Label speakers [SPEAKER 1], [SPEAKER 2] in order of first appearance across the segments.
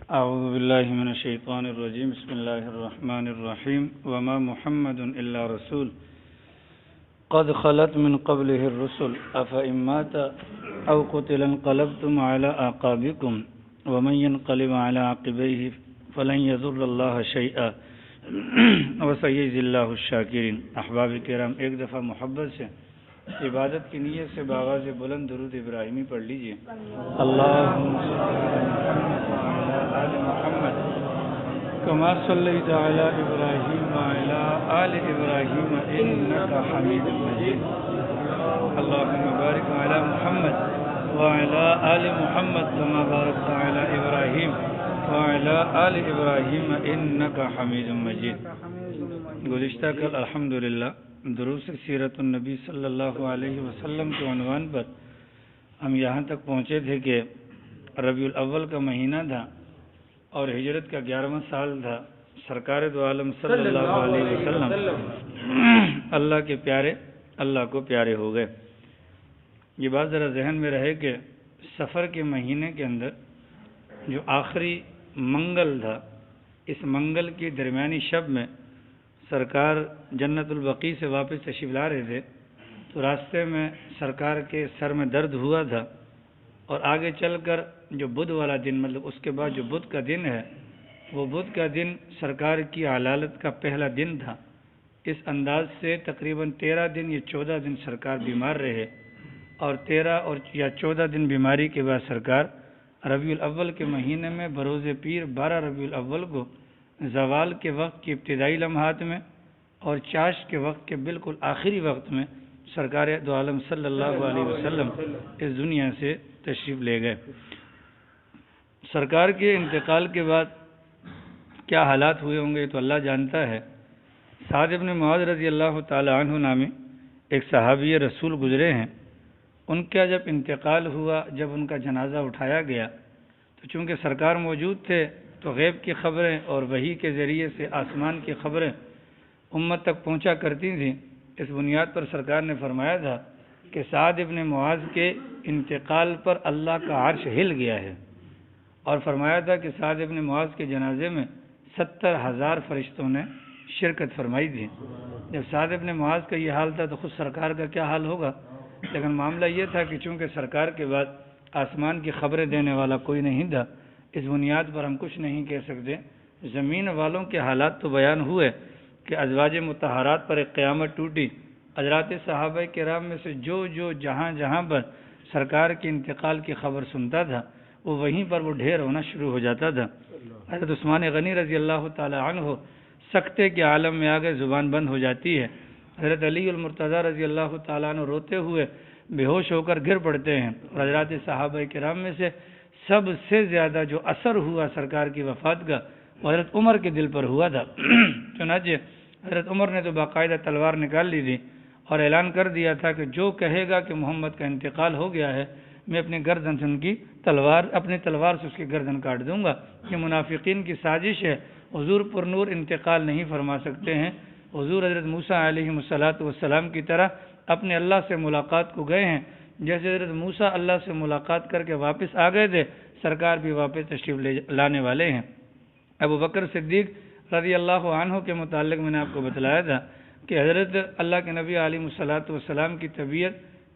[SPEAKER 1] اعوذ باللہ من الشیطان الرجیم بسم اللہ الرحمن الرحیم وما محمد الا رسول قد خلت من قبله الرسل افإن مات او قتل انقلبتم على اعقابكم ومن ينقلب على عقبيه فلن يضر الله شيئا وسيجزي الله الشاکرین۔ احباب کرام، ایک دفعہ محبت سے عبادت کی نیت سے بآواز بلند درود ابراہیمی پڑھ لیجئے۔ اللہم صلی علی محمد کما صلیت علی ابراہیم وعلی آل ابراہیم انک حمید مجید۔ اللہم بارک علی محمد وعلی آل محمد کما بارکت علی ابراہیم وعلی آل ابراہیم انک حمید مجید۔ گزشتہ کل الحمدللہ دروس سیرت النبی صلی اللہ علیہ وسلم کے عنوان پر ہم یہاں تک پہنچے تھے کہ ربیع الاول کا مہینہ تھا اور ہجرت کا 11واں سال تھا۔ سرکار دو عالم صلی اللہ علیہ وسلم اللہ کے پیارے اللہ کو پیارے ہو گئے۔ یہ بات ذرا ذہن میں رہے کہ سفر کے مہینے کے اندر جو آخری منگل تھا، اس منگل کی درمیانی شب میں سرکار جنت البقیع سے واپس تشریف لا رہے تھے تو راستے میں سرکار کے سر میں درد ہوا تھا، اور آگے چل کر جو بدھ والا دن، مطلب اس کے بعد جو بدھ کا دن ہے، وہ بدھ کا دن سرکار کی علالت کا پہلا دن تھا۔ اس انداز سے تقریباً 13 دن یا 14 دن سرکار بیمار رہے، اور 13 یا 14 دن بیماری کے بعد سرکار ربیع الاول کے مہینے میں بروز پیر 12 ربیع الاول کو زوال کے وقت کی ابتدائی لمحات میں اور چاشت کے وقت کے بالکل آخری وقت میں سرکار دو عالم صلی اللہ علیہ وسلم اس دنیا سے تشریف لے گئے۔ سرکار کے انتقال کے بعد کیا حالات ہوئے ہوں گے تو اللہ جانتا ہے۔ سعد بن معاذ رضی اللہ تعالی عنہ نامی ایک صحابی رسول گزرے ہیں۔ ان کا جب انتقال ہوا، جب ان کا جنازہ اٹھایا گیا تو چونکہ سرکار موجود تھے تو غیب کی خبریں اور وحی کے ذریعے سے آسمان کی خبریں امت تک پہنچا کرتی تھیں۔ اس بنیاد پر سرکار نے فرمایا تھا کہ سعد بن معاذ کے انتقال پر اللہ کا عرش ہل گیا ہے، اور فرمایا تھا کہ سعد بن معاذ کے جنازے میں 70,000 فرشتوں نے شرکت فرمائی تھی۔ جب سعد بن معاذ کا یہ حال تھا تو خود سرکار کا کیا حال ہوگا؟ لیکن معاملہ یہ تھا کہ چونکہ سرکار کے بعد آسمان کی خبریں دینے والا کوئی نہیں تھا، اس بنیاد پر ہم کچھ نہیں کہہ سکتے۔ زمین والوں کے حالات تو بیان ہوئے کہ ازواج مطہرات پر ایک قیامت ٹوٹی۔ حضرات صحابہ کرام میں سے جو جہاں پر سرکار کے انتقال کی خبر سنتا تھا وہ وہیں پر وہ ڈھیر ہونا شروع ہو جاتا تھا۔ حضرت عثمان غنی رضی اللہ تعالی عنہ سکتے کے عالم میں آگے زبان بند ہو جاتی ہے۔ حضرت علی المرتضیٰ رضی اللہ تعالیٰ عنہ روتے ہوئے بے ہوش ہو کر گر پڑتے ہیں۔ حضرات صحابہ کرام میں سے سب سے زیادہ جو اثر ہوا سرکار کی وفات کا وہ حضرت عمر کے دل پر ہوا تھا۔ چنانچہ حضرت عمر نے تو باقاعدہ تلوار نکال لی تھی اور اعلان کر دیا تھا کہ جو کہے گا کہ محمد کا انتقال ہو گیا ہے، میں اپنی گردن سے اپنی تلوار سے اس کی گردن کاٹ دوں گا۔ یہ منافقین کی سازش ہے۔ حضور پر نور انتقال نہیں فرما سکتے ہیں۔ حضور حضرت موسیٰ علیہ السلام کی طرح اپنے اللہ سے ملاقات کو گئے ہیں۔ جیسے حضرت موسیٰ اللہ سے ملاقات کر کے واپس آ گئے تھے، سرکار بھی واپس تشریف لانے والے ہیں۔ ابو بکر صدیق رضی اللہ عنہ کے متعلق میں نے آپ کو بتلایا تھا کہ حضرت اللہ کے نبی علیہ السلام کی طبیعت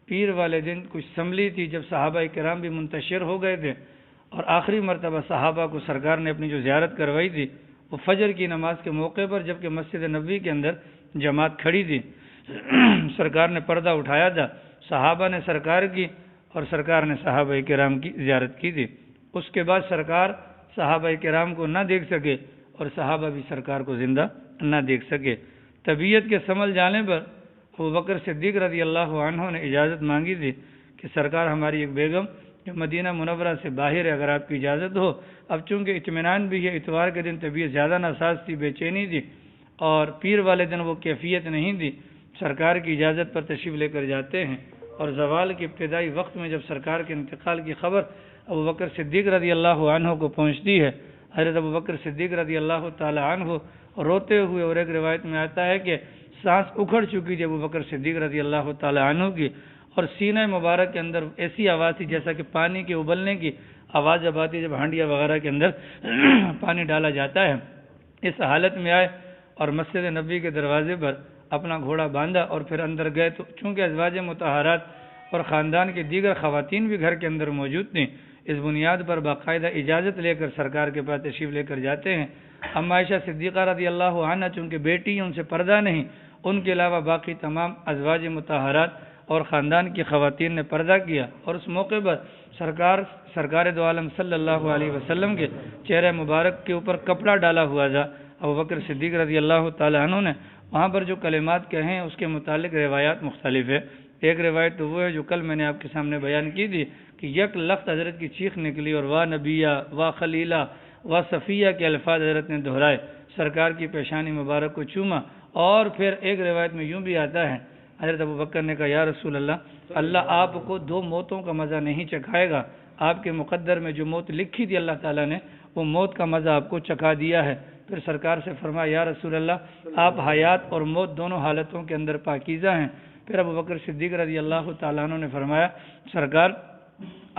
[SPEAKER 1] پیر والے دن کچھ سنبھلی تھی، جب صحابہ کرام بھی منتشر ہو گئے تھے، اور آخری مرتبہ صحابہ کو سرکار نے اپنی جو زیارت کروائی تھی وہ فجر کی نماز کے موقع پر، جبکہ مسجد نبوی کے اندر جماعت کھڑی تھی۔ سرکار نے پردہ اٹھایا تھا، صحابہ نے سرکار کی اور سرکار نے صحابہ کرام کی زیارت کی تھی۔ اس کے بعد سرکار صحابہ کرام کو نہ دیکھ سکے اور صحابہ بھی سرکار کو زندہ نہ دیکھ سکے۔ طبیعت کے سنبھل جانے پر ابو بکر صدیق رضی اللہ عنہ نے اجازت مانگی تھی کہ سرکار ہماری ایک بیگم جو مدینہ منورہ سے باہر ہے، اگر آپ کی اجازت ہو۔ اب چونکہ اطمینان بھی ہے، اتوار کے دن طبیعت زیادہ ناساز تھی، بے چینی تھی، اور پیر والے دن وہ کیفیت نہیں تھی، سرکار کی اجازت پر تشریف لے کر جاتے ہیں۔ اور زوال کے ابتدائی وقت میں جب سرکار کے انتقال کی خبر ابو بکر صدیق رضی اللہ عنہ کو پہنچتی ہے، حضرت ابو بکر صدیق رضی اللہ تعالی عنہ روتے ہوئے، اور ایک روایت میں آتا ہے کہ سانس اکھڑ چکی تھی ابو بکر صدیق رضی اللہ تعالی عنہ کی، اور سینہ مبارک کے اندر ایسی آواز تھی جیسا کہ پانی کے ابلنے کی آواز جب آتی ہے جب ہانڈیا وغیرہ کے اندر پانی ڈالا جاتا ہے، اس حالت میں آئے اور مسجد نبوی کے دروازے پر اپنا گھوڑا باندھا اور پھر اندر گئے، تو چونکہ ازواج مطہرات اور خاندان کی دیگر خواتین بھی گھر کے اندر موجود تھیں، اس بنیاد پر باقاعدہ اجازت لے کر سرکار کے پاس تشریف لے کر جاتے ہیں۔ اما عائشہ صدیقہ رضی اللہ عنہ چونکہ بیٹی ہیں، ان سے پردہ نہیں، ان کے علاوہ باقی تمام ازواج مطہرات اور خاندان کی خواتین نے پردہ کیا، اور اس موقع پر سرکار دو عالم صلی اللہ علیہ وسلم کے چہرہ مبارک کے اوپر کپڑا ڈالا ہوا تھا۔ ابوبکر صدیق رضی اللہ تعالی عنہ نے وہاں پر جو کلمات کہے ہیں اس کے متعلق روایات مختلف ہے۔ ایک روایت تو وہ ہے جو کل میں نے آپ کے سامنے بیان کی تھی کہ یک لخت حضرت کی چیخ نکلی اور واہ نبیہ واہ خلیلہ واہ صفیہ کے الفاظ حضرت نے دہرائے، سرکار کی پیشانی مبارک کو چوما، اور پھر ایک روایت میں یوں بھی آتا ہے حضرت ابوبکر نے کہا یا رسول اللہ آپ کو دو موتوں کا مزہ نہیں چکھائے گا، آپ کے مقدر میں جو موت لکھی تھی اللہ تعالیٰ نے وہ موت کا مزہ آپ کو چکھا دیا ہے۔ پھر سرکار سے فرمایا یا رسول اللہ آپ حیات اور موت دونوں حالتوں کے اندر پاکیزہ ہیں۔ پھر ابوبکر صدیق رضی اللہ تعالیٰ عنہ نے فرمایا سرکار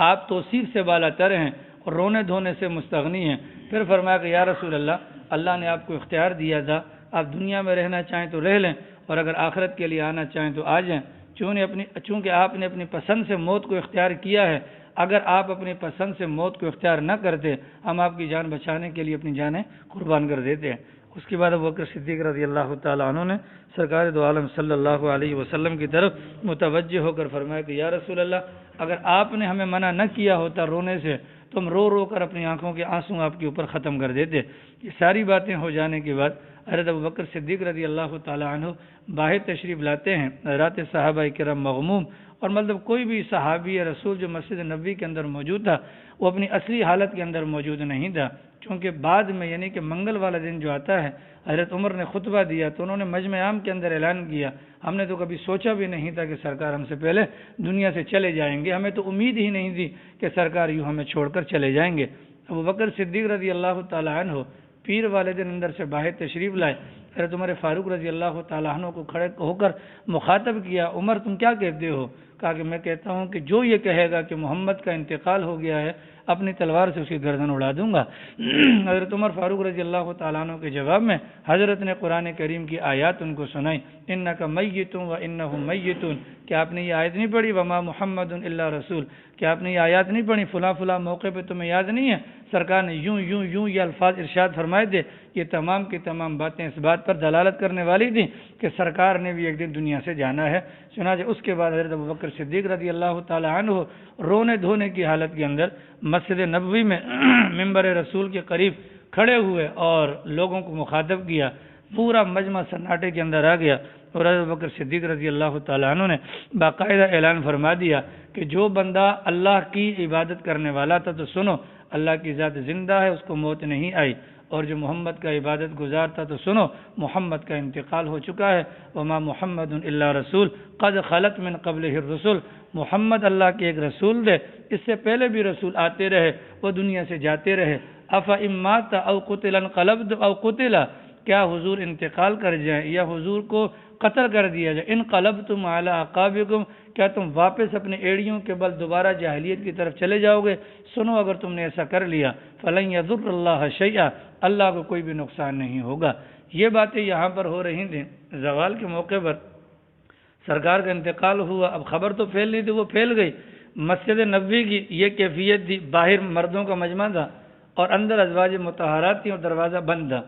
[SPEAKER 1] آپ توصیف سے بالا تر ہیں اور رونے دھونے سے مستغنی ہیں۔ پھر فرمایا کہ یا رسول اللہ نے آپ کو اختیار دیا تھا، آپ دنیا میں رہنا چاہیں تو رہ لیں اور اگر آخرت کے لیے آنا چاہیں تو آ جائیں، چونکہ آپ نے اپنی پسند سے موت کو اختیار کیا ہے، اگر آپ اپنی پسند سے موت کو اختیار نہ کرتے ہم آپ کی جان بچانے کے لیے اپنی جانیں قربان کر دیتے ہیں۔ اس کے بعد ابوبکر صدیق رضی اللہ تعالیٰ عنہ نے سرکار دو عالم صلی اللہ علیہ وسلم کی طرف متوجہ ہو کر فرمایا کہ یا رسول اللہ اگر آپ نے ہمیں منع نہ کیا ہوتا رونے سے تو ہم رو رو کر اپنی آنکھوں کے آنسوں آپ کے اوپر ختم کر دیتے۔ یہ ساری باتیں ہو جانے کے بعد حضرت ابوبکر صدیق رضی اللہ تعالیٰ عنہ باہر تشریف لاتے ہیں۔ رات صحابہ کرام مغموم، اور مطلب کوئی بھی صحابی رسول جو مسجد نبوی کے اندر موجود تھا وہ اپنی اصلی حالت کے اندر موجود نہیں تھا، چونکہ بعد میں یعنی کہ منگل والا دن جو آتا ہے حضرت عمر نے خطبہ دیا تو انہوں نے مجمع عام کے اندر اعلان کیا ہم نے تو کبھی سوچا بھی نہیں تھا کہ سرکار ہم سے پہلے دنیا سے چلے جائیں گے، ہمیں تو امید ہی نہیں تھی کہ سرکار یوں ہمیں چھوڑ کر چلے جائیں گے۔ ابوبکر صدیق رضی اللہ تعالیٰ عنہ پیر والے دن اندر سے باہر تشریف لائے، حضرت عمر فاروق رضی اللہ تعالیٰ عنہ کو کھڑے ہو کر مخاطب کیا عمر تم کیا کہتے ہو؟ کہا کہ میں کہتا ہوں کہ جو یہ کہے گا کہ محمد کا انتقال ہو گیا ہے اپنی تلوار سے اس کی گردن اڑا دوں گا۔ حضرت عمر فاروق رضی اللہ تعالیٰ عنہ کے جواب میں حضرت نے قرآن کریم کی آیات ان کو سنائی، انک میت و انہم میتون، کہ آپ نے یہ آیت نہیں پڑھی وما محمد الا رسول، کہ آپ نے یہ آیات نہیں پڑھی فلاں فلاں موقع پہ تمہیں یاد نہیں ہے سرکار نے یوں یوں یوں یہ الفاظ ارشاد فرمائے تھے۔ یہ تمام کی تمام باتیں اس بات پر دلالت کرنے والی تھیں کہ سرکار نے بھی ایک دن دنیا سے جانا ہے۔ چنانچہ اس کے بعد حضرت ابوبکر صدیق رضی اللہ تعالی عنہ رونے دھونے کی حالت کے اندر مسجد نبوی میں منبر رسول کے قریب کھڑے ہوئے اور لوگوں کو مخاطب کیا، پورا مجمع سناٹے کے اندر آ گیا اور حضرت ابوبکر صدیق رضی اللہ تعالیٰ عنہ نے باقاعدہ اعلان فرما دیا کہ جو بندہ اللہ کی عبادت کرنے والا تھا تو سنو اللہ کی ذات زندہ ہے، اس کو موت نہیں آئی، اور جو محمد کا عبادت گزار تھا تو سنو محمد کا انتقال ہو چکا ہے، وما محمد الا رسول قد خلت من قبلہ الرسل، محمد اللہ کے ایک رسول تھے، اس سے پہلے بھی رسول آتے رہے، وہ دنیا سے جاتے رہے، افإن مات او قتل انقلبت او قتل، کیا حضور انتقال کر جائیں یا حضور کو قتل کر دیا جائے، انقلبتم علی اعقابکم، کیا تم واپس اپنے ایڑیوں کے بل دوبارہ جاہلیت کی طرف چلے جاؤ گے؟ سنو اگر تم نے ایسا کر لیا فلن یضر اللہ شیئا، اللہ کو کوئی بھی نقصان نہیں ہوگا۔ یہ باتیں یہاں پر ہو رہی تھیں، زوال کے موقع پر سرکار کا انتقال ہوا، اب خبر تو پھیل نہیں تھی، وہ پھیل گئی۔ مسجد نبوی کی یہ کیفیت تھی، باہر مردوں کا مجمع تھا اور اندر ازواج مطہرات تھیں اور دروازہ بند تھا۔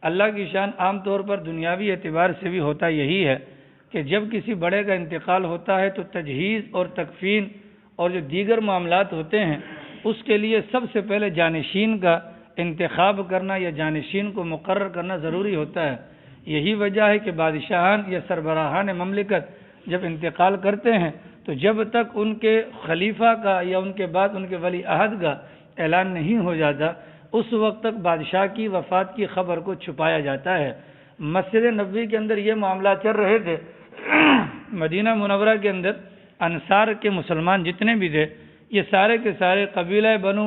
[SPEAKER 1] اللہ کی شان عام طور پر دنیاوی اعتبار سے بھی ہوتا یہی ہے کہ جب کسی بڑے کا انتقال ہوتا ہے تو تجہیز اور تکفین اور جو دیگر معاملات ہوتے ہیں اس کے لیے سب سے پہلے جانشین کا انتخاب کرنا یا جانشین کو مقرر کرنا ضروری ہوتا ہے۔ یہی وجہ ہے کہ بادشاہان یا سربراہان مملکت جب انتقال کرتے ہیں تو جب تک ان کے خلیفہ کا یا ان کے بعد ان کے ولی عہد کا اعلان نہیں ہو جاتا اس وقت تک بادشاہ کی وفات کی خبر کو چھپایا جاتا ہے۔ مسجد نبوی کے اندر یہ معاملہ چل رہے تھے، مدینہ منورہ کے اندر انصار کے مسلمان جتنے بھی تھے یہ سارے کے سارے قبیلہ بنو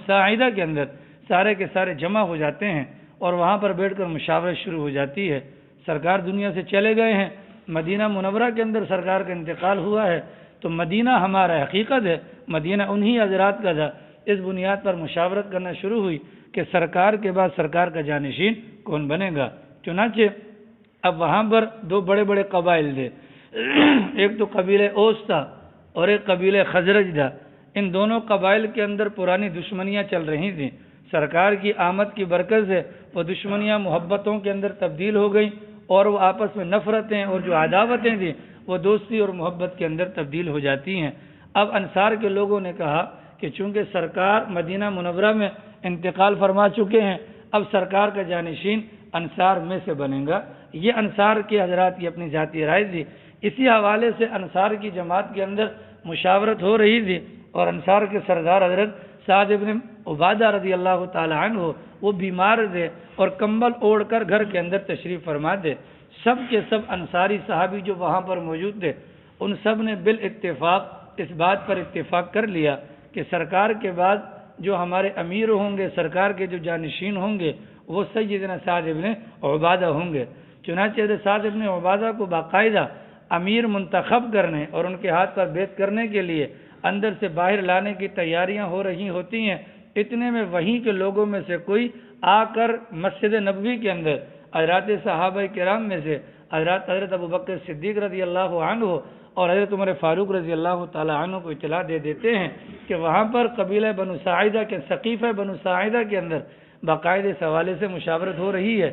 [SPEAKER 1] ساعدہ کے اندر سارے کے سارے جمع ہو جاتے ہیں اور وہاں پر بیٹھ کر مشاورت شروع ہو جاتی ہے۔ سرکار دنیا سے چلے گئے ہیں، مدینہ منورہ کے اندر سرکار کا انتقال ہوا ہے، تو مدینہ ہمارا حقیقت ہے، مدینہ انہی حضرات کا تھا۔ اس بنیاد پر مشاورت کرنا شروع ہوئی کہ سرکار کے بعد سرکار کا جانشین کون بنے گا۔ چنانچہ اب وہاں پر دو بڑے بڑے قبائل تھے، ایک تو قبیلہ اوس تھا اور ایک قبیلہ خزرج تھا۔ ان دونوں قبائل کے اندر پرانی دشمنیاں چل رہی تھیں۔ سرکار کی آمد کی برکت سے وہ دشمنیاں محبتوں کے اندر تبدیل ہو گئیں اور وہ آپس میں نفرتیں اور جو عداوتیں تھیں وہ دوستی اور محبت کے اندر تبدیل ہو جاتی ہیں۔ اب انصار کے لوگوں نے کہا کہ چونکہ سرکار مدینہ منورہ میں انتقال فرما چکے ہیں، اب سرکار کا جانشین انصار میں سے بنے گا۔ یہ انصار کے حضرات کی اپنی ذاتی رائے تھی۔ اسی حوالے سے انصار کی جماعت کے اندر مشاورت ہو رہی تھی اور انصار کے سردار حضرت سعد بن عبادہ رضی اللہ تعالی عنہ وہ بیمار تھے اور کمبل اوڑھ کر گھر کے اندر تشریف فرما تھے۔ سب کے سب انصاری صحابی جو وہاں پر موجود تھے ان سب نے بالاتفاق اس بات پر اتفاق کر لیا کہ سرکار کے بعد جو ہمارے امیر ہوں گے، سرکار کے جو جانشین ہوں گے وہ سیدنا سعد بن عبادہ ہوں گے۔ چنانچہ سعد بن عبادہ کو باقاعدہ امیر منتخب کرنے اور ان کے ہاتھ پر بیعت کرنے کے لیے اندر سے باہر لانے کی تیاریاں ہو رہی ہوتی ہیں۔ اتنے میں وہیں کے لوگوں میں سے کوئی آ کر مسجد نبوی کے اندر حضرات صحابہ کرام میں سے حضرت ابوبکر صدیق رضی اللہ عنہ اور حضرت عمر فاروق رضی اللہ تعالی عنہ کو اطلاع دے دیتے ہیں کہ وہاں پر قبیلہ بنو ساعدہ کے سقیفہ بنو ساعدہ کے اندر باقاعدہ اس حوالے سے مشاورت ہو رہی ہے۔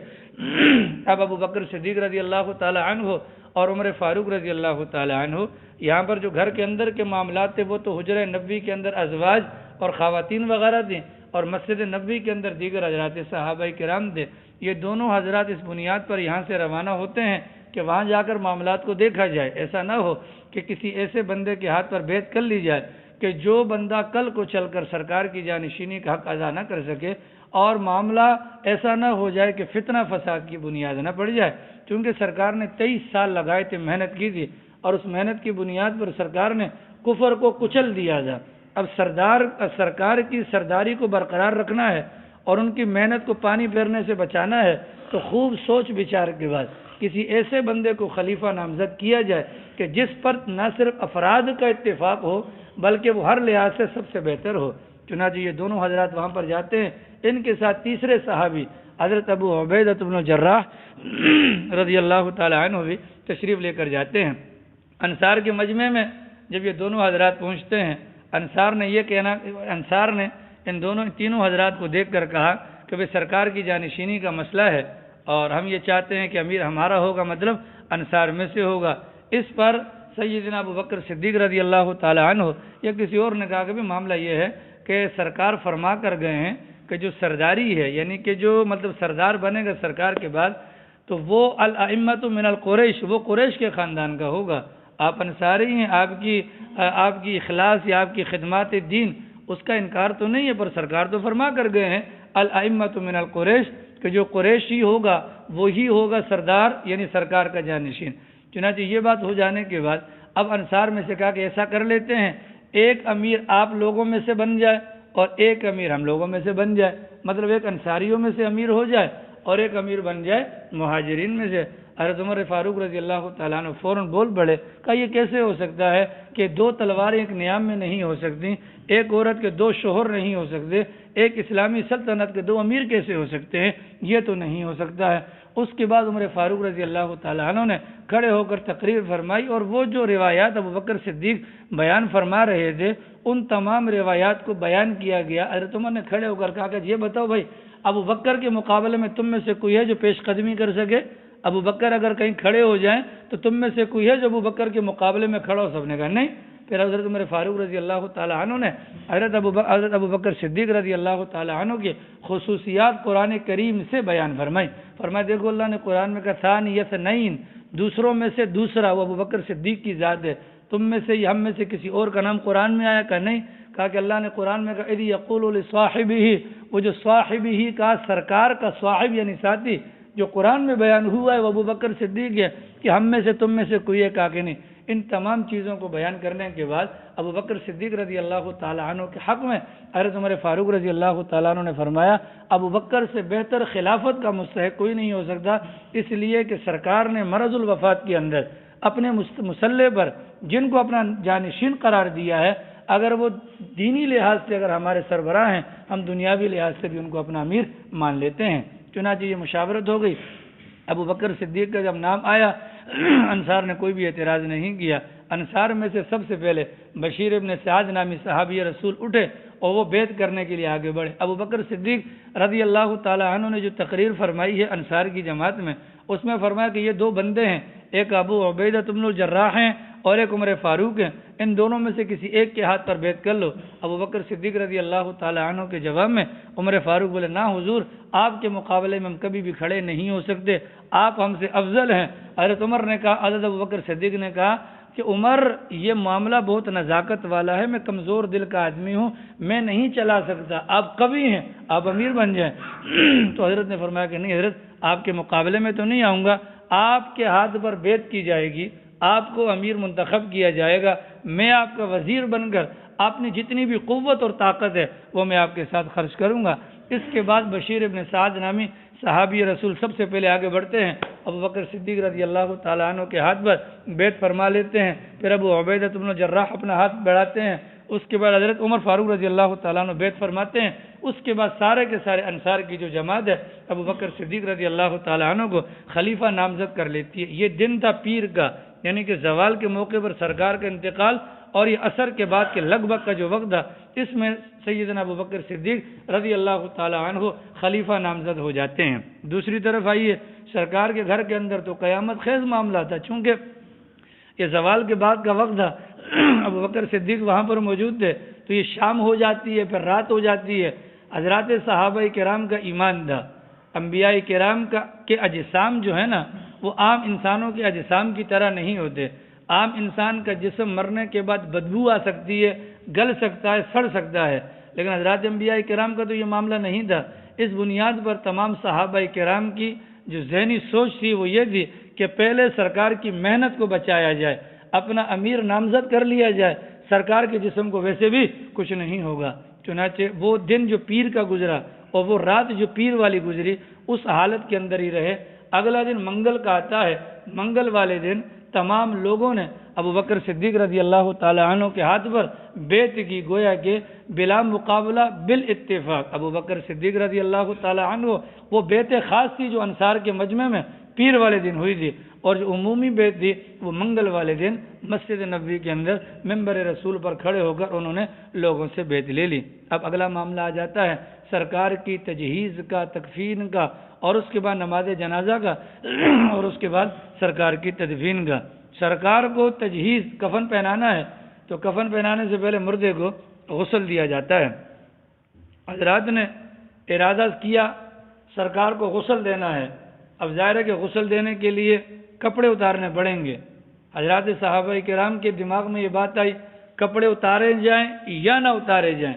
[SPEAKER 1] اب ابوبکر صدیق رضی اللہ تعالی عنہ اور عمر فاروق رضی اللہ تعالی عنہ یہاں پر جو گھر کے اندر کے معاملات تھے وہ تو حجرہ نبوی کے اندر ازواج اور خواتین وغیرہ تھیں اور مسجد نبوی کے اندر دیگر حضرات صحابہ کرام تھے۔ یہ دونوں حضرات اس بنیاد پر یہاں سے روانہ ہوتے ہیں کہ وہاں جا کر معاملات کو دیکھا جائے، ایسا نہ ہو کہ کسی ایسے بندے کے ہاتھ پر بیعت کر لی جائے کہ جو بندہ کل کو چل کر سرکار کی جانشینی کا حق ادا نہ کر سکے اور معاملہ ایسا نہ ہو جائے کہ فتنہ فساد کی بنیاد نہ پڑ جائے۔ چونکہ سرکار نے 23 سال لگائے تھے، محنت کی تھی اور اس محنت کی بنیاد پر سرکار نے کفر کو کچل دیا تھا۔ اب سرکار کی سرداری کو برقرار رکھنا ہے اور ان کی محنت کو پانی پھیرنے سے بچانا ہے تو خوب سوچ بچار کے بعد کسی ایسے بندے کو خلیفہ نامزد کیا جائے کہ جس پر نہ صرف افراد کا اتفاق ہو بلکہ وہ ہر لحاظ سے سب سے بہتر ہو۔ چنانچہ یہ دونوں حضرات وہاں پر جاتے ہیں، ان کے ساتھ تیسرے صحابی حضرت ابو عبیدہ بن الجراح رضی اللہ تعالی عنہ بھی تشریف لے کر جاتے ہیں۔ انصار کے مجمع میں جب یہ دونوں حضرات پہنچتے ہیں، انصار نے ان تینوں حضرات کو دیکھ کر کہا کہ بھئی سرکار کی جانشینی کا مسئلہ ہے اور ہم یہ چاہتے ہیں کہ امیر ہمارا ہوگا، مطلب انصار میں سے ہوگا۔ اس پر سیدنا ابوبکر صدیق رضی اللہ تعالی عنہ یا کسی اور نے کہا کہ بھئی معاملہ یہ ہے کہ سرکار فرما کر گئے ہیں کہ جو سرداری ہے یعنی کہ جو مطلب سردار بنے گا سرکار کے بعد تو وہ الائمۃ من القریش، وہ قریش کے خاندان کا ہوگا۔ آپ انصاری ہیں، آپ کی اخلاص یا آپ کی خدمات دین اس کا انکار تو نہیں ہے، پر سرکار تو فرما کر گئے ہیں الائمۃ من القریش کہ جو قریشی ہوگا وہی ہوگا سردار یعنی سرکار کا جانشین۔ چنانچہ یہ بات ہو جانے کے بعد اب انصار میں سے کہا کہ ایسا کر لیتے ہیں، ایک امیر آپ لوگوں میں سے بن جائے اور ایک امیر ہم لوگوں میں سے بن جائے، مطلب ایک انصاریوں میں سے امیر ہو جائے اور ایک امیر بن جائے مہاجرین میں سے۔ حضرت عمر فاروق رضی اللہ تعالیٰ عنہ فوراً بول پڑے، کہا یہ کیسے ہو سکتا ہے کہ دو تلواریں ایک نیام میں نہیں ہو سکتی، ایک عورت کے دو شوہر نہیں ہو سکتے، ایک اسلامی سلطنت کے دو امیر کیسے ہو سکتے ہیں؟ یہ تو نہیں ہو سکتا ہے۔ اس کے بعد عمر فاروق رضی اللہ تعالیٰ عنہ نے کھڑے ہو کر تقریر فرمائی اور وہ جو روایات ابوبکر صدیق بیان فرما رہے تھے ان تمام روایات کو بیان کیا گیا۔ حضرت عمر نے کھڑے ہو کر کہا کہ یہ بتاؤ بھائی ابوبکر کے مقابلے میں تم میں سے کوئی ہے جو پیش قدمی کر سکے؟ ابوبکر اگر کہیں کھڑے ہو جائیں تو تم میں سے کوئی ہے جو ابوبکر کے مقابلے میں کھڑا ہو؟ سب نے کہا نہیں۔ پھر حضرت عمر فاروق رضی اللہ تعالیٰ عنہ نے حضرت ابوبکر صدیق رضی اللہ تعالیٰ عنہ کی خصوصیات قرآن کریم سے بیان فرمایا دیکھو اللہ نے قرآن میں کہا ثانیۃ اثنین، دوسروں میں سے دوسرا وہ ابوبکر صدیق کی ذات ہے، تم میں سے ہم میں سے کسی اور کا نام قرآن میں آیا؟ کہا نہیں۔ کہا کہ اللہ نے قرآن میں کہا اذ یقول لصاحبہ، وہ جو صاحبہ کا سرکار کا صاحب یعنی ساتھی جو قرآن میں بیان ہوا ہے وہ ابوبکر صدیق ہے کہ ہم میں سے تم میں سے کوئی ہے؟ کہا کہ نہیں۔ ان تمام چیزوں کو بیان کرنے کے بعد ابوبکر صدیق رضی اللہ تعالیٰ عنہ کے حق میں حضرت عمر فاروق رضی اللہ تعالیٰ عنہ نے فرمایا ابوبکر سے بہتر خلافت کا مستحق کوئی نہیں ہو سکتا، اس لیے کہ سرکار نے مرض الوفات کے اندر اپنے مسلح پر جن کو اپنا جانشین قرار دیا ہے اگر وہ دینی لحاظ سے اگر ہمارے سربراہ ہیں، ہم دنیاوی لحاظ سے بھی ان کو اپنا امیر مان لیتے ہیں۔ چنانچہ یہ مشاورت ہو گئی۔ ابو بکر صدیق کا جب نام آیا انصار نے کوئی بھی اعتراض نہیں کیا۔ انصار میں سے سب سے پہلے بشیر ابن سعد نامی صحابی رسول اٹھے اور وہ بیعت کرنے کے لیے آگے بڑھے۔ ابو بکر صدیق رضی اللہ تعالی عنہ نے جو تقریر فرمائی ہے انصار کی جماعت میں، اس میں فرمایا کہ یہ دو بندے ہیں، ایک ابو عبیدہ بن الجراح ہیں اور ایک عمر فاروق ہیں، ان دونوں میں سے کسی ایک کے ہاتھ پر بیعت کر لو۔ ابو بکر صدیق رضی اللہ تعالی عنہ کے جواب میں عمر فاروق بولے، نہ حضور، آپ کے مقابلے میں ہم کبھی بھی کھڑے نہیں ہو سکتے، آپ ہم سے افضل ہیں۔ حضرت عمر نے کہا، حضرت ابو بکر صدیق نے کہا کہ عمر، یہ معاملہ بہت نزاکت والا ہے، میں کمزور دل کا آدمی ہوں، میں نہیں چلا سکتا، آپ قوی ہیں، آپ امیر بن جائیں۔ تو حضرت نے فرمایا کہ نہیں حضرت، آپ کے مقابلے میں تو نہیں آؤں گا، آپ کے ہاتھ پر بیعت کی جائے گی، آپ کو امیر منتخب کیا جائے گا، میں آپ کا وزیر بن کر اپنی جتنی بھی قوت اور طاقت ہے وہ میں آپ کے ساتھ خرچ کروں گا۔ اس کے بعد بشیر ابن سعد نامی صحابی رسول سب سے پہلے آگے بڑھتے ہیں، ابو بکر صدیق رضی اللہ تعالیٰ عنہ کے ہاتھ پر بیعت فرما لیتے ہیں، پھر ابو عبیدہ بن الجراح اپنا ہاتھ بڑھاتے ہیں، اس کے بعد حضرت عمر فاروق رضی اللہ تعالیٰ عنہ بیعت فرماتے ہیں، اس کے بعد سارے کے سارے انصار کی جو جماعت ہے ابو بکر صدیق رضی اللہ تعالیٰ عنہ کو خلیفہ نامزد کر لیتی ہے۔ یہ دن تھا پیر کا، یعنی کہ زوال کے موقع پر سرکار کا انتقال، اور یہ عصر کے بعد کے لگ بھگ کا جو وقت تھا، اس میں سیدنا ابو بکر صدیق رضی اللہ تعالیٰ عنہ خلیفہ نامزد ہو جاتے ہیں۔ دوسری طرف آئیے، سرکار کے گھر کے اندر تو قیامت خیز معاملہ تھا، چونکہ یہ زوال کے بعد کا وقت تھا، ابو بکر صدیق وہاں پر موجود تھے، تو یہ شام ہو جاتی ہے، پھر رات ہو جاتی ہے۔ حضرات صحابہ کرام کا ایمان تھا، انبیاء کرام کے اجسام جو ہے نا، وہ عام انسانوں کے اجسام کی طرح نہیں ہوتے۔ عام انسان کا جسم مرنے کے بعد بدبو آ سکتی ہے، گل سکتا ہے، سڑ سکتا ہے، لیکن حضرات انبیاء کرام کا تو یہ معاملہ نہیں تھا۔ اس بنیاد پر تمام صحابہ کرام کی جو ذہنی سوچ تھی وہ یہ تھی کہ پہلے سرکار کی محنت کو بچایا جائے، اپنا امیر نامزد کر لیا جائے، سرکار کے جسم کو ویسے بھی کچھ نہیں ہوگا۔ چنانچہ وہ دن جو پیر کا گزرا اور وہ رات جو پیر والی گزری، اس حالت کے اندر ہی رہے۔ اگلا دن منگل کا آتا ہے، منگل والے دن تمام لوگوں نے ابو بکر صدیق رضی اللہ تعالی عنہ کے ہاتھ پر بیعت کی، گویا کہ بلا مقابلہ بالاتفاق۔ ابو بکر صدیق رضی اللہ تعالی عنہ وہ بیعت خاص تھی جو انصار کے مجمع میں پیر والے دن ہوئی تھی، اور جو عمومی بیعت تھی وہ منگل والے دن مسجد نبوی کے اندر ممبر رسول پر کھڑے ہو کر انہوں نے لوگوں سے بیعت لے لی۔ اب اگلا معاملہ آ جاتا ہے سرکار کی تجہیز کا، تکفین کا، اور اس کے بعد نماز جنازہ کا، اور اس کے بعد سرکار کی تدفین کا۔ سرکار کو تجہیز، کفن پہنانا ہے تو کفن پہنانے سے پہلے مردے کو غسل دیا جاتا ہے۔ حضرات نے ارادہ کیا سرکار کو غسل دینا ہے، اب ظاہر ہے کہ غسل دینے کے لیے کپڑے اتارنے پڑیں گے۔ حضرات صحابہ کرام کے دماغ میں یہ بات آئی کپڑے اتارے جائیں یا نہ اتارے جائیں۔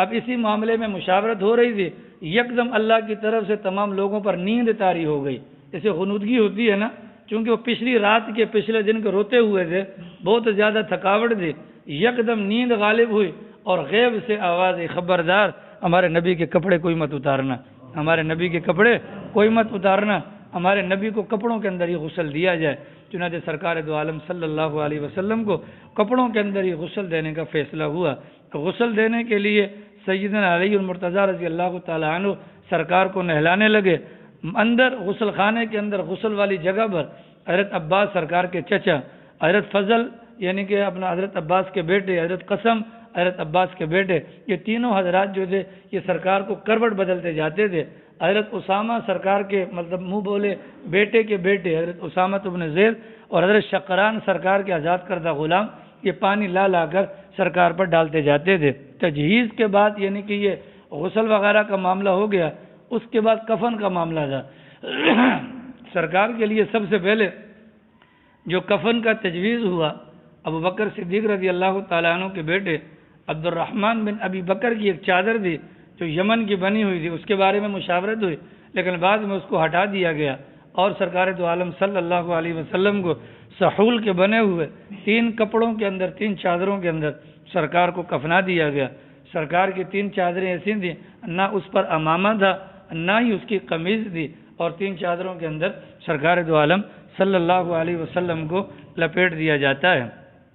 [SPEAKER 1] اب اسی معاملے میں مشاورت ہو رہی تھی، یکدم اللہ کی طرف سے تمام لوگوں پر نیند طاری ہو گئی۔ جیسے غنودگی ہوتی ہے نا، چونکہ وہ پچھلی رات کے پچھلے دن کے روتے ہوئے تھے، بہت زیادہ تھکاوٹ تھی، یکدم نیند غالب ہوئی اور غیب سے آواز آئی، خبردار ہمارے نبی کے کپڑے کوئی مت اتارنا، ہمارے نبی کے کپڑے کوئی مت اتارنا، ہمارے نبی کو کپڑوں کے اندر ہی غسل دیا جائے۔ چنانچہ سرکار دو عالم صلی اللہ علیہ وسلم کو کپڑوں کے اندر ہی غسل دینے کا فیصلہ ہوا۔ غسل دینے کے لیے سیدنا علی المرتضیٰ رضی اللہ تعالی عنہ سرکار کو نہلانے لگے۔ اندر غسل خانے کے اندر غسل والی جگہ پر حضرت عباس سرکار کے چچا، حضرت فضل یعنی کہ اپنا حضرت عباس کے بیٹے، حضرت قسم حضرت عباس کے بیٹے، یہ تینوں حضرات جو تھے یہ سرکار کو کروٹ بدلتے جاتے تھے۔ حضرت اسامہ سرکار کے مطلب منہ بولے بیٹے کے بیٹے حضرت اسامہ بن زید اور حضرت شقران سرکار کے آزاد کردہ غلام یہ پانی لا لا کر سرکار پر ڈالتے جاتے تھے۔ تجہیز کے بعد یعنی کہ یہ غسل وغیرہ کا معاملہ ہو گیا، اس کے بعد کفن کا معاملہ تھا۔ سرکار کے لیے سب سے پہلے جو کفن کا تجویز ہوا، ابو بکر صدیق رضی اللہ تعالیٰ عنہ کے بیٹے عبد الرحمن بن ابی بکر کی ایک چادر تھی جو یمن کی بنی ہوئی تھی، اس کے بارے میں مشاورت ہوئی، لیکن بعد میں اس کو ہٹا دیا گیا اور سرکار دو عالم صلی اللہ علیہ وسلم کو سحول کے بنے ہوئے 3 کپڑوں کے اندر، 3 چادروں کے اندر سرکار کو کفنا دیا گیا۔ سرکار کی 3 چادریں ایسی تھیں، نہ اس پر امامہ تھا نہ ہی اس کی قمیض تھی، اور 3 چادروں کے اندر سرکار دو عالم صلی اللہ علیہ وسلم کو لپیٹ دیا جاتا ہے۔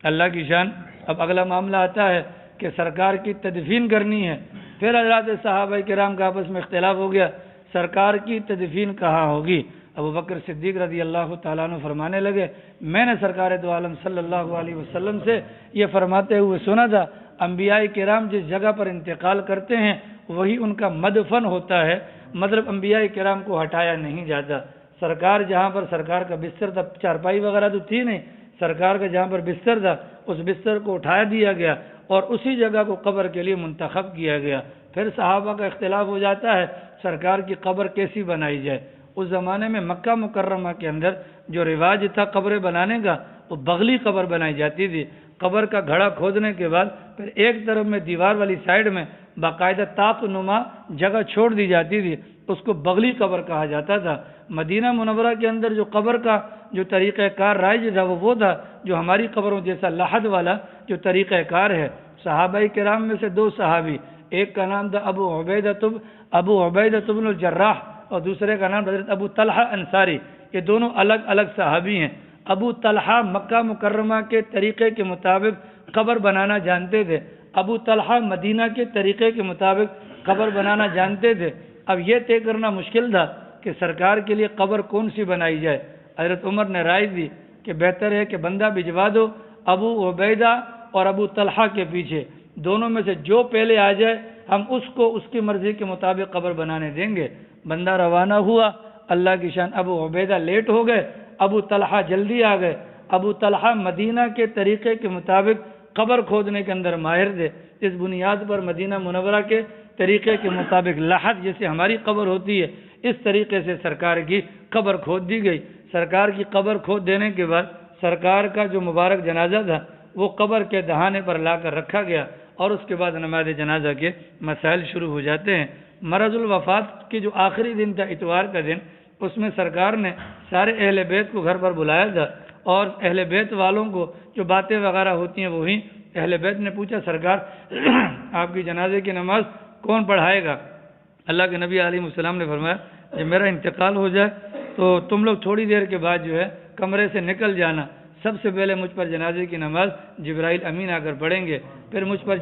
[SPEAKER 1] اللہ کی شان۔ اب اگلا معاملہ آتا ہے کہ سرکار کی تدفین کرنی ہے۔ پھر حضرات صحابہ کرام کا آپس میں اختلاف ہو گیا، سرکار کی تدفین کہاں ہوگی؟ ابو بکر صدیق رضی اللہ تعالیٰ عنہ فرمانے لگے، میں نے سرکار دو عالم صلی اللہ علیہ وسلم سے یہ فرماتے ہوئے سنا تھا، انبیاء کرام جس جگہ پر انتقال کرتے ہیں وہی ان کا مدفن ہوتا ہے، مطلب انبیاء کرام کو ہٹایا نہیں جاتا۔ سرکار جہاں پر سرکار کا بستر تھا، چارپائی وغیرہ تو تھی نہیں، سرکار کا جہاں پر بستر تھا اس بستر کو اٹھا دیا گیا اور اسی جگہ کو قبر کے لیے منتخب کیا گیا۔ پھر صحابہ کا اختلاف ہو جاتا ہے سرکار کی قبر کیسی بنائی جائے۔ اس زمانے میں مکہ مکرمہ کے اندر جو رواج تھا قبریں بنانے کا، وہ بغلی قبر بنائی جاتی تھی۔ قبر کا گھڑا کھودنے کے بعد پھر ایک طرف میں دیوار والی سائیڈ میں باقاعدہ طاق نما جگہ چھوڑ دی جاتی تھی، اس کو بغلی قبر کہا جاتا تھا۔ مدینہ منورہ کے اندر جو قبر کا جو طریقہ کار رائج تھا وہ تھا جو ہماری قبروں جیسا لحد والا جو طریقہ کار ہے۔ صحابہ کرام میں سے دو صحابی، ایک کا نام تھا ابو عبیدہ بن الجراح اور دوسرے کا نام حضرت ابو طلحہ انصاری، یہ دونوں الگ الگ صحابی ہیں۔ ابو طلحہ مکہ مکرمہ کے طریقے کے مطابق قبر بنانا جانتے تھے، ابو طلحہ مدینہ کے طریقے کے مطابق قبر بنانا جانتے تھے۔ اب یہ طے کرنا مشکل تھا کہ سرکار کے لیے قبر کون سی بنائی جائے۔ حضرت عمر نے رائے دی کہ بہتر ہے کہ بندہ بھجوا دو ابو عبیدہ اور ابو طلحہ کے پیچھے، دونوں میں سے جو پہلے آ جائے ہم اس کو اس کی مرضی کے مطابق قبر بنانے دیں گے۔ بندہ روانہ ہوا، اللہ کی شان ابو عبیدہ لیٹ ہو گئے، ابو طلحہ جلدی آ گئے۔ ابو طلحہ مدینہ کے طریقے کے مطابق قبر کھودنے کے اندر ماہر تھے، اس بنیاد پر مدینہ منورہ کے طریقے کے مطابق لحد جیسے ہماری قبر ہوتی ہے اس طریقے سے سرکار کی قبر کھود دی گئی۔ سرکار کی قبر کھود دینے کے بعد سرکار کا جو مبارک جنازہ تھا وہ قبر کے دہانے پر لا کر رکھا گیا اور اس کے بعد نماز جنازہ کے مسائل شروع ہو جاتے ہیں۔ مرض الوفات کی جو آخری دن تھا اتوار کا دن، اس میں سرکار نے سارے اہل بیت کو گھر پر بلایا تھا اور اہل بیت والوں کو جو باتیں وغیرہ ہوتی ہیں وہی اہل بیت نے پوچھا سرکار آپ کی جنازے کی نماز کون پڑھائے گا؟ اللہ کے نبی علیہ السلام نے فرمایا جب میرا انتقال ہو جائے تو تم لوگ تھوڑی دیر کے بعد جو ہے کمرے سے نکل جانا، سب سے پہلے مجھ پر جنازے کی نماز جبرائیل امین آ کر پڑھیں گے، پھر مجھ پر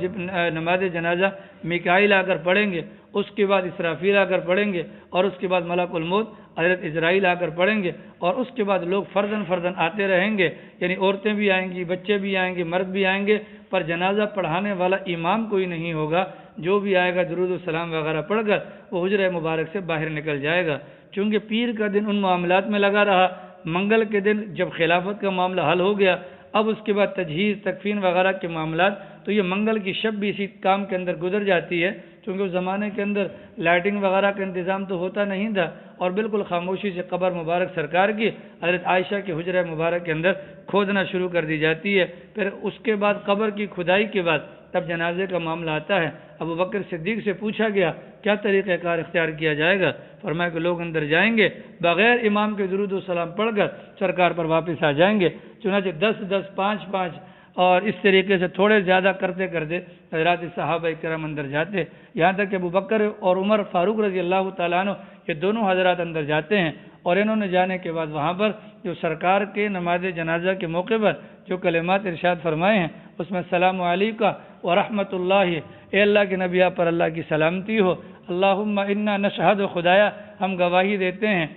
[SPEAKER 1] نماز جنازہ میکائیل آ کر پڑھیں گے، اس کے بعد اسرافیل آ کر پڑھیں گے اور اس کے بعد ملک الموت حضرت اسرائیل آ کر پڑھیں گے اور اس کے بعد لوگ فرداً آتے رہیں گے، یعنی عورتیں بھی آئیں گی، بچے بھی آئیں گے، مرد بھی آئیں گے، پر جنازہ پڑھانے والا امام کوئی نہیں ہوگا۔ جو بھی آئے گا درود و سلام وغیرہ پڑھ کر وہ حجرہ مبارک سے باہر نکل جائے گا۔ چونکہ پیر کا دن ان معاملات میں لگا رہا، منگل کے دن جب خلافت کا معاملہ حل ہو گیا، اب اس کے بعد تجہیز تکفین وغیرہ کے معاملات، تو یہ منگل کی شب بھی اسی کام کے اندر گزر جاتی ہے، چونکہ اس زمانے کے اندر لائٹنگ وغیرہ کا انتظام تو ہوتا نہیں تھا اور بالکل خاموشی سے قبر مبارک سرکار کی حضرت عائشہ کے حجرہ مبارک کے اندر کھودنا شروع کر دی جاتی ہے۔ پھر اس کے بعد قبر کی کھدائی کے بعد تب جنازے کا معاملہ آتا ہے۔ ابو بکر صدیق سے پوچھا گیا کیا طریقہ کار اختیار کیا جائے گا؟ فرمایا کہ لوگ اندر جائیں گے، بغیر امام کے درود و سلام پڑھ کر سرکار پر واپس آ جائیں گے۔ چنانچہ 10-10 5-5 اور اس طریقے سے تھوڑے زیادہ کرتے کرتے حضرات صحابہ کرام اندر جاتے، یہاں تک کہ ابو بکر اور عمر فاروق رضی اللہ تعالیٰ عنہ یہ دونوں حضرات اندر جاتے ہیں اور انہوں نے جانے کے بعد وہاں پر جو سرکار کے نماز جنازہ کے موقع پر جو کلمات ارشاد فرمائے ہیں اس میں السلام علیکم ورحمۃ اللہ، اے اللہ کے نبی آپ پر اللہ کی سلامتی ہو، اللہم انا نشہد، خدایا ہم گواہی دیتے ہیں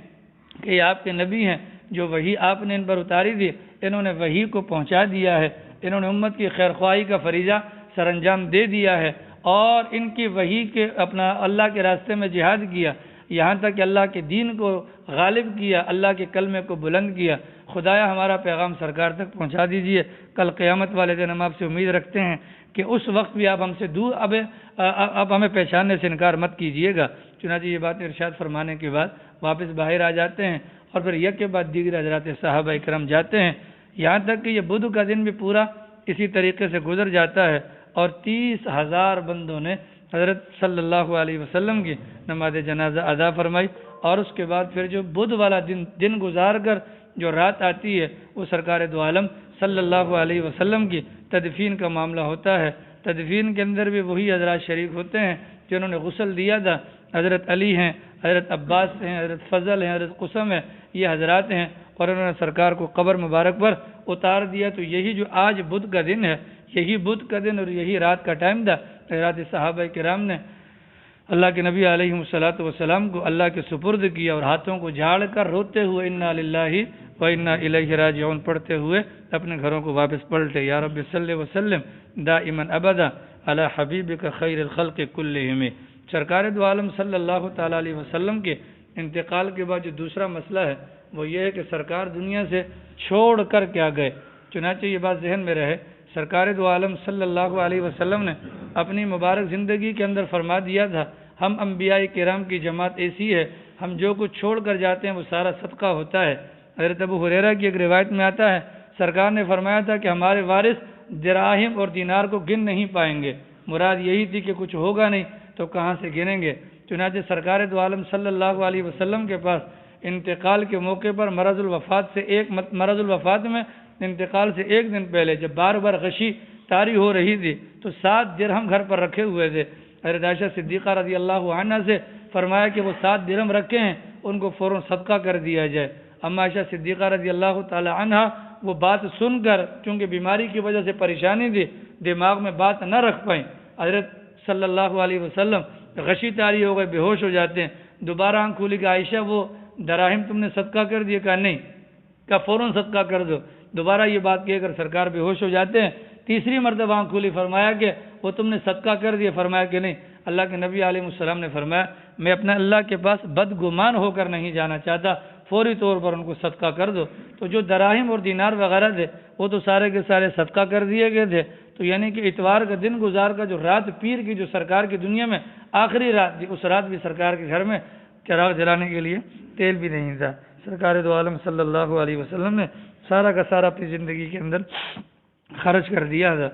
[SPEAKER 1] کہ یہ آپ کے نبی ہیں، جو وحی آپ نے ان پر اتاری دی انہوں نے وحی کو پہنچا دیا ہے، انہوں نے امت کی خیر خواہی کا فریضہ سر انجام دے دیا ہے اور ان کی وحی کے اپنا اللہ کے راستے میں جہاد کیا، یہاں تک کہ اللہ کے دین کو غالب کیا، اللہ کے کلمے کو بلند کیا۔ خدایا ہمارا پیغام سرکار تک پہنچا دیجئے، کل قیامت والے دن ہم آپ سے امید رکھتے ہیں کہ اس وقت بھی آپ ہم سے دور اب ہمیں پہچاننے سے انکار مت کیجئے گا۔ چنانچہ یہ بات ارشاد فرمانے کے بعد واپس باہر آ جاتے ہیں اور پھر یک کے بعد دیگر حضرات صحابہ کرام جاتے ہیں، یہاں تک کہ یہ بدھ کا دن بھی پورا اسی طریقے سے گزر جاتا ہے اور 30,000 بندوں نے حضرت صلی اللہ علیہ وسلم کی نماز جنازہ ادا فرمائی اور اس کے بعد پھر جو بدھ والا دن گزار کر جو رات آتی ہے وہ سرکار دو عالم صلی اللہ علیہ وسلم کی تدفین کا معاملہ ہوتا ہے۔ تدفین کے اندر بھی وہی حضرات شریک ہوتے ہیں جنہوں نے غسل دیا تھا، حضرت علی ہیں، حضرت عباس ہیں، حضرت فضل ہیں، حضرت قسم ہیں، یہ حضرات ہیں اور انہوں نے سرکار کو قبر مبارک پر اتار دیا۔ تو یہی جو آج بدھ کا دن ہے یہی بدھ کا دن اور یہی رات کا ٹائم تھا۔ رات صحابہ کرام نے اللہ کے نبی علیہ الصلوۃ والسلام کو اللہ کے سپرد کیا اور ہاتھوں کو جھاڑ کر روتے ہوئے انا للہ و انا الیہ راجعون پڑھتے ہوئے اپنے گھروں کو واپس پلٹے۔ یا رب صلی وسلم دائما ابدا علی حبیبک خیر الخلق کلہم۔ سرکار دو عالم صلی اللہ تعالی علیہ وسلم کے انتقال کے بعد جو دوسرا مسئلہ ہے وہ یہ ہے کہ سرکار دنیا سے چھوڑ کر کیا گئے۔ چنانچہ یہ بات ذہن میں رہے، سرکار دو عالم صلی اللہ علیہ وسلم نے اپنی مبارک زندگی کے اندر فرما دیا تھا، ہم انبیاء کرام کی جماعت ایسی ہے، ہم جو کچھ چھوڑ کر جاتے ہیں وہ سارا صدقہ ہوتا ہے۔ حضرت ابو ہریرہ کی ایک روایت میں آتا ہے، سرکار نے فرمایا تھا کہ ہمارے وارث دراہم اور دینار کو گن نہیں پائیں گے۔ مراد یہی تھی کہ کچھ ہوگا نہیں تو کہاں سے گنیں گے۔ چنانچہ سرکار دو عالم صلی اللہ علیہ وسلم کے پاس انتقال کے موقع پر مرض الوفات میں انتقال سے ایک دن پہلے جب بار بار غشی طاری ہو رہی تھی تو 7 درہم گھر پر رکھے ہوئے تھے۔ حضرت عائشہ صدیقہ رضی اللہ عنہ سے فرمایا کہ وہ 7 درہم رکھے ہیں، ان کو فوراً صدقہ کر دیا جائے۔ اما عائشہ صدیقہ رضی اللہ تعالی عنہ وہ بات سن کر چونکہ بیماری کی وجہ سے پریشانی تھی، دماغ میں بات نہ رکھ پائیں۔ حضرت صلی اللہ علیہ وسلم غشی طاری ہو گئے، بے ہوش ہو جاتے ہیں۔ دوبارہ آنکھ کھولی کہ عائشہ وہ دراہم تم نے صدقہ کر دیے؟ کہا نہیں، کہا فوراً صدقہ کر دو۔ دوبارہ یہ بات کہہ کر سرکار بے ہوش ہو جاتے ہیں۔ تیسری مرتبہ آنکھ کھولی، فرمایا کہ وہ تم نے صدقہ کر دیا؟ فرمایا کہ نہیں۔ اللہ کے نبی علیہ السلام نے فرمایا میں اپنے اللہ کے پاس بدگمان ہو کر نہیں جانا چاہتا، فوری طور پر ان کو صدقہ کر دو۔ تو جو دراہم اور دینار وغیرہ تھے وہ تو سارے کے سارے صدقہ کر دیے گئے تھے۔ تو یعنی کہ اتوار کا دن گزار کا جو رات پیر کی جو سرکار کی دنیا میں آخری رات تھی، اس رات بھی سرکار کے گھر میں چراغ جلانے کے لیے تیل بھی نہیں تھا۔ سرکار دو عالم صلی اللہ علیہ وسلم نے سارا کا سارا اپنی زندگی کے اندر خرچ کر دیا تھا۔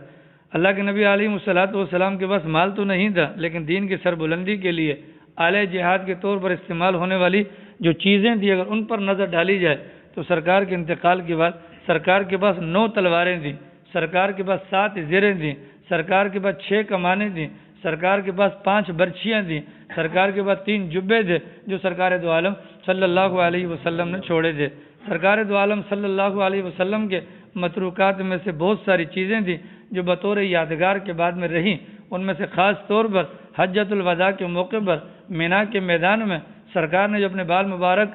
[SPEAKER 1] اللہ کے نبی علیہ السلام کے پاس مال تو نہیں تھا، لیکن دین کی سربلندی کے لیے اعلی جہاد کے طور پر استعمال ہونے والی جو چیزیں تھیں اگر ان پر نظر ڈالی جائے تو سرکار کے انتقال کے بعد سرکار کے پاس 9 تلواریں تھیں، سرکار کے پاس 7 زریں تھیں، سرکار کے پاس 6 کمانیں تھیں، سرکار کے پاس 5 برچھیاں تھیں، سرکار کے پاس 3 جبے تھے جو سرکار دو عالم صلی اللہ علیہ وسلم نے چھوڑے تھے۔ سرکار دو عالم صلی اللہ علیہ وسلم کے متروکات میں سے بہت ساری چیزیں تھیں جو بطور یادگار کے بعد میں رہیں۔ ان میں سے خاص طور پر حجۃ الوداع کے موقع پر مینا کے میدان میں سرکار نے جو اپنے بال مبارک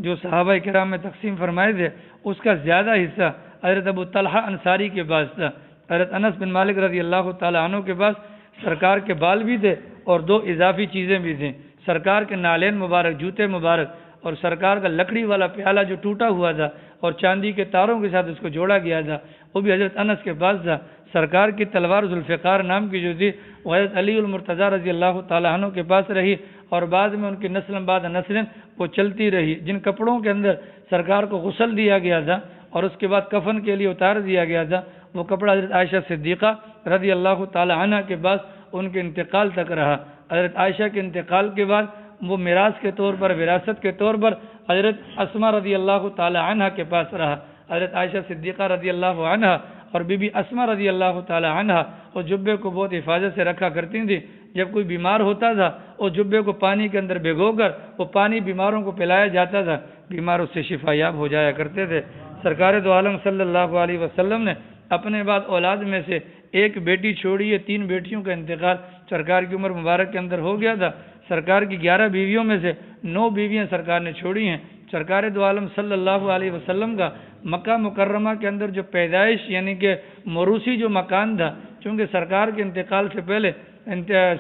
[SPEAKER 1] جو صحابہ کرام میں تقسیم فرمائے تھے اس کا زیادہ حصہ حضرت ابو طلحہ انصاری کے پاس تھا۔ حضرت انس بن مالک رضی اللہ تعالی عنہ کے پاس سرکار کے بال بھی تھے اور 2 اضافی چیزیں بھی تھیں، سرکار کے نالین مبارک، جوتے مبارک اور سرکار کا لکڑی والا پیالہ جو ٹوٹا ہوا تھا اور چاندی کے تاروں کے ساتھ اس کو جوڑا گیا تھا وہ بھی حضرت انس کے پاس تھا۔ سرکار کی تلوار ذوالفقار نام کی جو تھی وہ حضرت علی المرتضی رضی اللہ تعالی عنہ کے پاس رہی اور بعد میں ان کی نسل بعد نسل وہ چلتی رہی۔ جن کپڑوں کے اندر سرکار کو غسل دیا گیا تھا اور اس کے بعد کفن کے لیے اتار دیا گیا تھا وہ کپڑا حضرت عائشہ صدیقہ رضی اللہ تعالی عنہ کے پاس ان کے انتقال تک رہا۔ حضرت عائشہ کے انتقال کے بعد وہ میراث کے طور پر، وراثت کے طور پر حضرت اسماء رضی اللہ تعالی عنہ کے پاس رہا۔ حضرت عائشہ صدیقہ رضی اللہ عنہ اور بی بی اسماء رضی اللہ تعالی عنہ اور جبے کو بہت حفاظت سے رکھا کرتی تھیں۔ جب کوئی بیمار ہوتا تھا اور جبے کو پانی کے اندر بھگو کر وہ پانی بیماروں کو پلایا جاتا تھا، بیمار اس سے شفا یاب ہو جایا کرتے تھے۔ سرکار دو عالم صلی اللہ علیہ وسلم نے اپنے بعد اولاد میں سے ایک بیٹی چھوڑی ہے، 3 بیٹیوں کا انتقال سرکار کی عمر مبارک کے اندر ہو گیا تھا۔ سرکار کی 11 بیویوں میں سے 9 بیویاں سرکار نے چھوڑی ہیں۔ سرکار دو عالم صلی اللہ علیہ وسلم کا مکہ مکرمہ کے اندر جو پیدائش یعنی کہ موروثی جو مکان تھا، چونکہ سرکار کے انتقال سے پہلے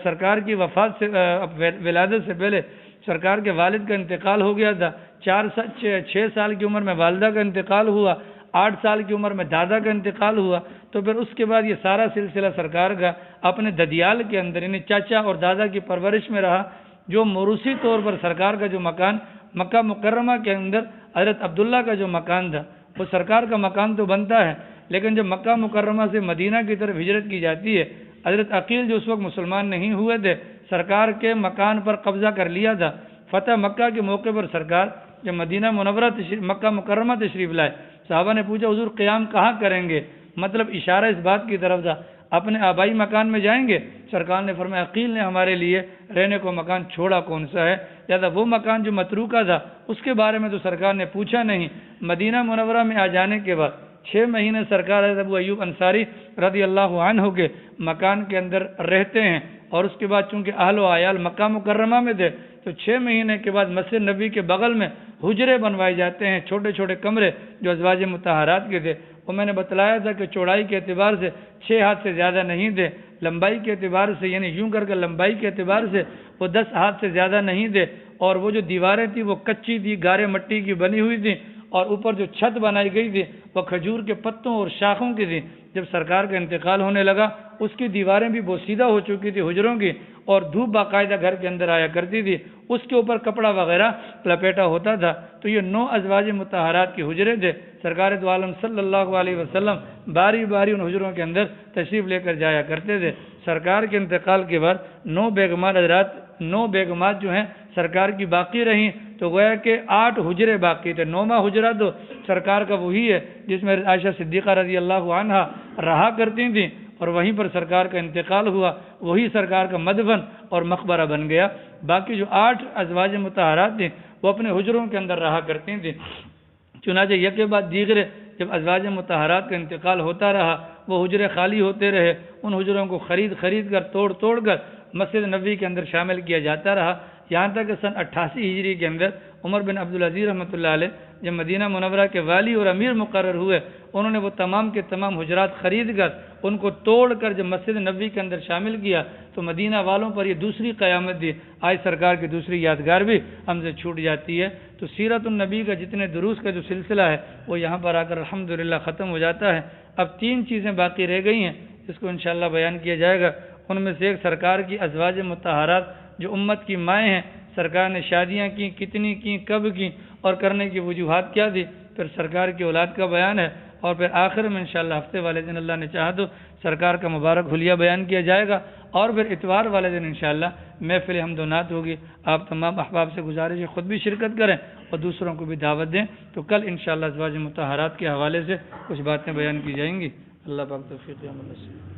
[SPEAKER 1] سرکار کی وفات سے ولادت سے پہلے سرکار کے والد کا انتقال ہو گیا تھا، 6 سال کی عمر میں والدہ کا انتقال ہوا، 8 سال کی عمر میں دادا کا انتقال ہوا، تو پھر اس کے بعد یہ سارا سلسلہ سرکار کا اپنے ددیال کے اندر یعنی چاچا اور دادا کی پرورش میں رہا۔ جو موروثی طور پر سرکار کا جو مکان مکہ مکرمہ کے اندر حضرت عبداللہ کا جو مکان تھا وہ سرکار کا مکان تو بنتا ہے، لیکن جب مکہ مکرمہ سے مدینہ کی طرف ہجرت کی جاتی ہے، حضرت عقیل جو اس وقت مسلمان نہیں ہوئے تھے سرکار کے مکان پر قبضہ کر لیا تھا۔ فتح مکہ کے موقع پر سرکار جب مدینہ منورہ مکہ مکرمہ تشریف لائے، صحابہ نے پوچھا حضور قیام کہاں کریں گے؟ مطلب اشارہ اس بات کی طرف تھا اپنے آبائی مکان میں جائیں گے؟ سرکار نے فرمایا عقیل نے ہمارے لیے رہنے کو مکان چھوڑا کون سا ہے؟ لہٰذا وہ مکان جو متروکہ تھا اس کے بارے میں تو سرکار نے پوچھا نہیں۔ مدینہ منورہ میں آ جانے کے بعد 6 مہینے سرکار حضرت ابو ایوب انصاری رضی اللہ عنہ کے مکان کے اندر رہتے ہیں، اور اس کے بعد چونکہ اہل و عیال مکہ مکرمہ میں تھے تو 6 مہینے کے بعد مسجد نبی کے بغل میں حجرے بنوائے جاتے ہیں، چھوٹے چھوٹے کمرے جو ازواج مطہرات کے تھے۔ وہ میں نے بتلایا تھا کہ چوڑائی کے اعتبار سے 6 ہاتھ سے زیادہ نہیں تھے، لمبائی کے اعتبار سے یعنی یوں کر کے لمبائی کے اعتبار سے وہ 10 ہاتھ سے زیادہ نہیں تھے، اور وہ جو دیواریں تھیں وہ کچی تھی، گارے مٹی کی بنی ہوئی تھی، اور اوپر جو چھت بنائی گئی تھی وہ کھجور کے پتوں اور شاخوں کی تھی۔ جب سرکار کا انتقال ہونے لگا اس کی دیواریں بھی بوسیدہ ہو چکی تھی حجروں کی، اور دھوپ باقاعدہ گھر کے اندر آیا کرتی تھی، اس کے اوپر کپڑا وغیرہ لپیٹا ہوتا تھا۔ تو یہ 9 ازواج مطہرات کے حجرے تھے۔ سرکار دو عالم صلی اللہ علیہ وسلم باری باری ان حجروں کے اندر تشریف لے کر جایا کرتے تھے۔ سرکار کے انتقال کے بعد 9 بیگمات حضرات 9 بیگمات جو ہیں سرکار کی باقی رہیں، تو گویا کہ 8 حجرے باقی تھے۔ 9واں حجرہ تو سرکار کا وہی ہے جس میں عائشہ صدیقہ رضی اللہ عنہا رہا کرتی تھیں، اور وہیں پر سرکار کا انتقال ہوا، وہی سرکار کا مدفن اور مقبرہ بن گیا۔ باقی جو 8 ازواج مطہرات تھیں وہ اپنے حجروں کے اندر رہا کرتی تھیں۔ چنانچہ یکے بعد دیگرے جب ازواج مطہرات کا انتقال ہوتا رہا وہ حجرے خالی ہوتے رہے، ان حجروں کو خرید کر توڑ کر مسجد نبوی کے اندر شامل کیا جاتا رہا، یہاں تک کہ سن 88 ہجری کے اندر عمر بن عبدالعزیز رحمۃ اللہ علیہ جب مدینہ منورہ کے والی اور امیر مقرر ہوئے، انہوں نے وہ تمام کے تمام حجرات خرید کر ان کو توڑ کر جب مسجد نبوی کے اندر شامل کیا تو مدینہ والوں پر یہ دوسری قیامت دی۔ آج سرکار کی دوسری یادگار بھی ہم سے چھوٹ جاتی ہے۔ تو سیرت النبی کا جتنے دروس کا جو سلسلہ ہے وہ یہاں پر آ کر الحمدللہ ختم ہو جاتا ہے۔ اب 3 چیزیں باقی رہ گئی ہیں جس کو انشاءاللہ بیان کیا جائے گا۔ ان میں سے ایک سرکار کی ازواج مطہرات جو امت کی مائیں ہیں، سرکار نے شادیاں کی، کتنی کی، کب کی، اور کرنے کی وجوہات کیا تھی، پھر سرکار کی اولاد کا بیان ہے، اور پھر آخر میں انشاءاللہ ہفتے والے دن اللہ نے چاہا تو سرکار کا مبارک حلیہ بیان کیا جائے گا، اور پھر اتوار والے دن انشاءاللہ محفل حمد و نعت ہوگی۔ آپ تمام احباب سے گزارش ہے خود بھی شرکت کریں اور دوسروں کو بھی دعوت دیں۔ تو کل انشاءاللہ ازواج مطہرات کے حوالے سے کچھ باتیں بیان کی جائیں گی۔ اللہ پاک توفیق عمل نصیب۔